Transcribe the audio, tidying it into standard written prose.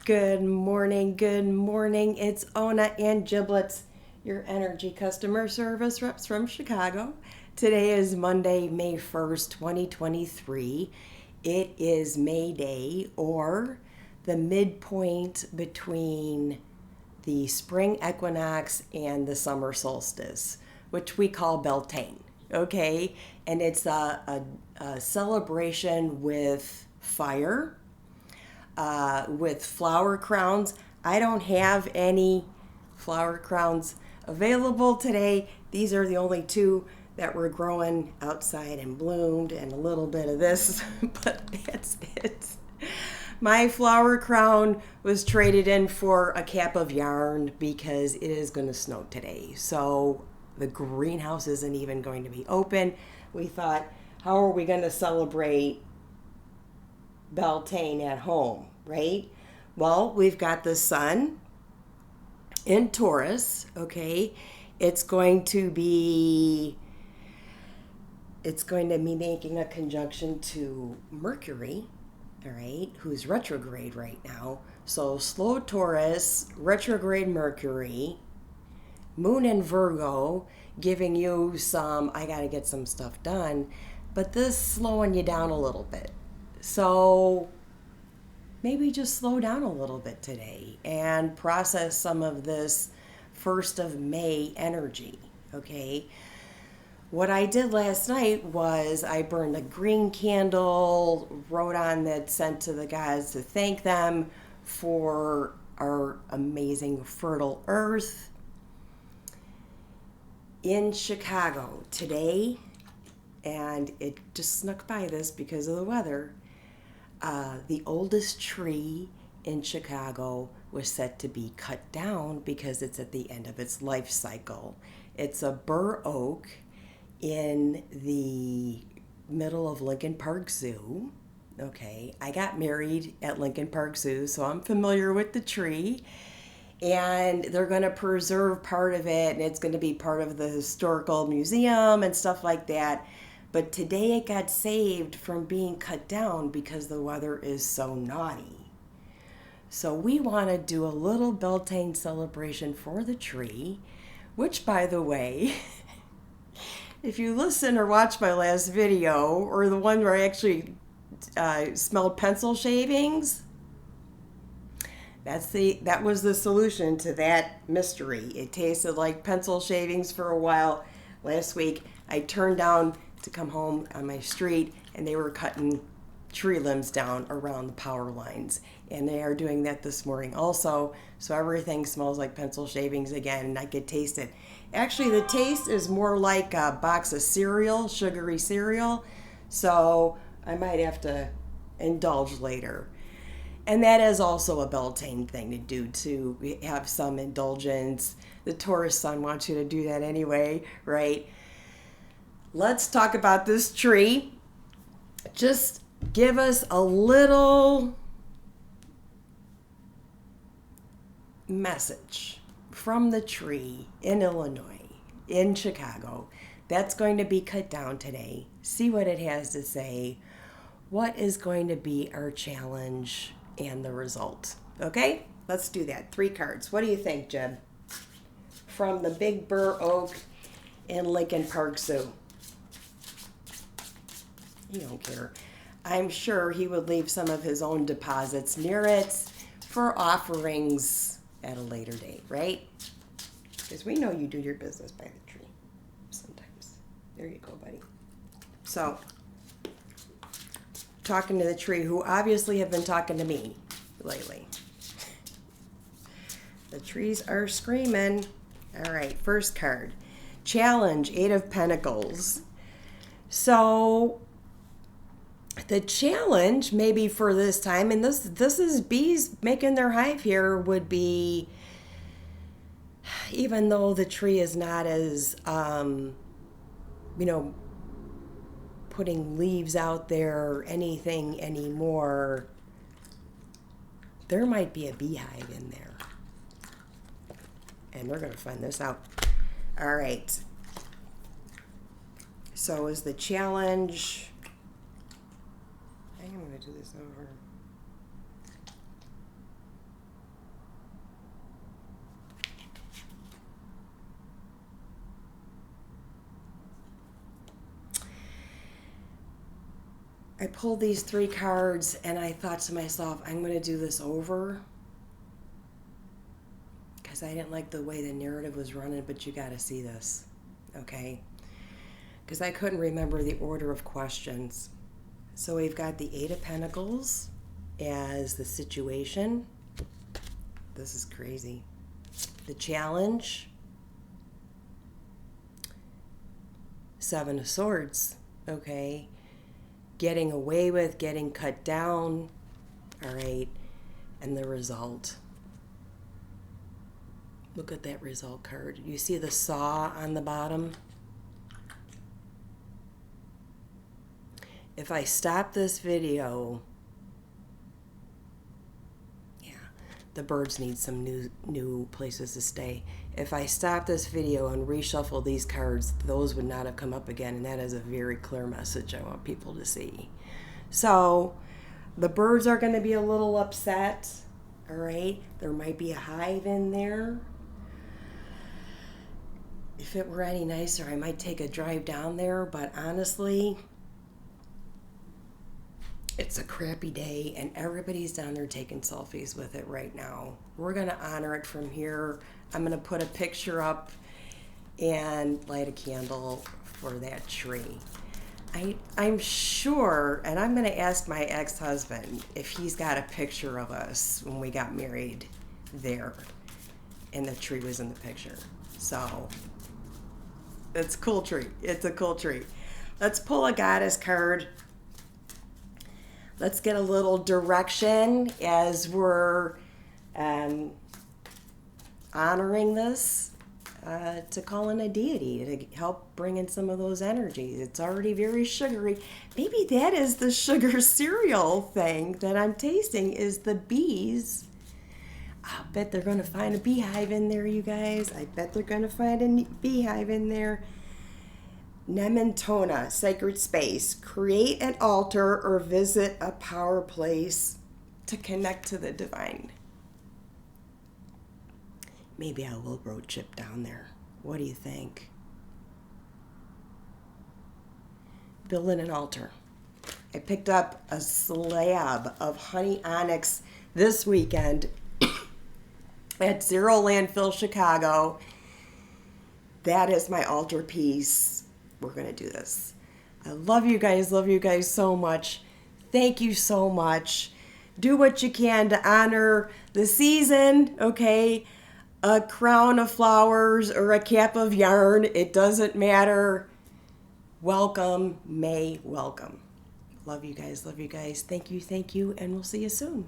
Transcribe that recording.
Good morning, good morning. It's Ona and Giblets, your energy customer service reps from Chicago. Today is Monday, May 1st, 2023. It is May Day, or the midpoint between the spring equinox and the summer solstice, which we call Beltane, okay? And it's a celebration with fire, with flower crowns. I don't have any flower crowns available today. These are the only two that were growing outside and bloomed, and a little bit of this, but that's it. My flower crown was traded in for a cap of yarn because it is going to snow today. So the greenhouse isn't even going to be open. We thought, how are we going to celebrate Beltane at home, right? Well, we've got the sun in Taurus, okay? It's going to be making a conjunction to Mercury, all right, who's retrograde right now. So slow Taurus, retrograde Mercury, moon in Virgo, giving you some, I got to get some stuff done, but this slowing you down a little bit. So maybe just slow down a little bit today and process some of this 1st of May energy, okay? What I did last night was I burned a green candle, wrote on that, sent to the gods to thank them for our amazing fertile earth. In Chicago today, and it just snuck by this because of the weather, the oldest tree in Chicago was set to be cut down because it's at the end of its life cycle. It's a bur oak in the middle of Lincoln Park Zoo. Okay, I got married at Lincoln Park Zoo, so I'm familiar with the tree. And they're going to preserve part of it, and it's going to be part of the historical museum and stuff like that. But today it got saved from being cut down because the weather is so naughty. So we want to do a little Beltane celebration for the tree, which, by the way, if you listen or watch my last video, or the one where I actually smelled pencil shavings, that was the solution to that mystery. It tasted like pencil shavings for a while. Last week, I turned down to come home on my street, and they were cutting tree limbs down around the power lines. And they are doing that this morning also. So everything smells like pencil shavings again, and I could taste it. Actually, the taste is more like a box of cereal, sugary cereal. So I might have to indulge later. And that is also a Beltane thing to do, to have some indulgence. The Taurus sun wants you to do that anyway, right? Let's talk about this tree. Just give us a little message from the tree in Illinois, in Chicago. That's going to be cut down today. See what it has to say. What is going to be our challenge and the result? Okay, let's do that. 3 cards. What do you think, Jeb? From the big bur oak in Lincoln Park Zoo. You don't care. I'm sure he would leave some of his own deposits near it for offerings at a later date, right? Because we know you do your business by the tree sometimes. There you go, buddy. So, talking to the tree, who obviously have been talking to me lately. The trees are screaming. All right, first card. Challenge, 8 of Pentacles. So the challenge maybe for this time, and this is bees making their hive here, would be, even though the tree is not as, putting leaves out there or anything anymore, there might be a beehive in there. And they're going to find this out. All right. So is the challenge... I am going to do this over. I pulled these 3 cards and I thought to myself, I'm going to do this over because I didn't like the way the narrative was running, but you got to see this, okay? Because I couldn't remember the order of questions. So we've got the 8 of Pentacles as the situation. This is crazy. The challenge. 7 of Swords, okay? Getting away with, getting cut down, all right? And the result. Look at that result card. You see the saw on the bottom? If I stop this video, yeah, the birds need some new places to stay. If I stop this video and reshuffle these cards, those would not have come up again, and that is a very clear message I want people to see. So the birds are going to be a little upset, all right? There might be a hive in there. If it were any nicer, I might take a drive down there, but honestly, it's a crappy day, and everybody's down there taking selfies with it right now. We're going to honor it from here. I'm going to put a picture up and light a candle for that tree. I'm sure, and I'm going to ask my ex-husband if he's got a picture of us when we got married there, and the tree was in the picture. So, it's a cool tree. It's a cool tree. Let's pull a goddess card. Let's get a little direction as we're honoring this to call in a deity to help bring in some of those energies. It's already very sugary. Maybe that is the sugar cereal thing that I'm tasting is the bees. I bet they're going to find a beehive in there, you guys. I bet they're going to find a beehive in there. Nementona, sacred space. Create an altar or visit a power place to connect to the divine. Maybe I will road trip down there. What do you think? Building an altar. I picked up a slab of honey onyx this weekend at Zero Landfill, Chicago. That is my altar piece. We're going to do this. I love you guys so much. Thank you so much. Do what you can to honor the season, okay? A crown of flowers or a cap of yarn, it doesn't matter. Welcome, May, welcome. Love you guys. Thank you, and we'll see you soon.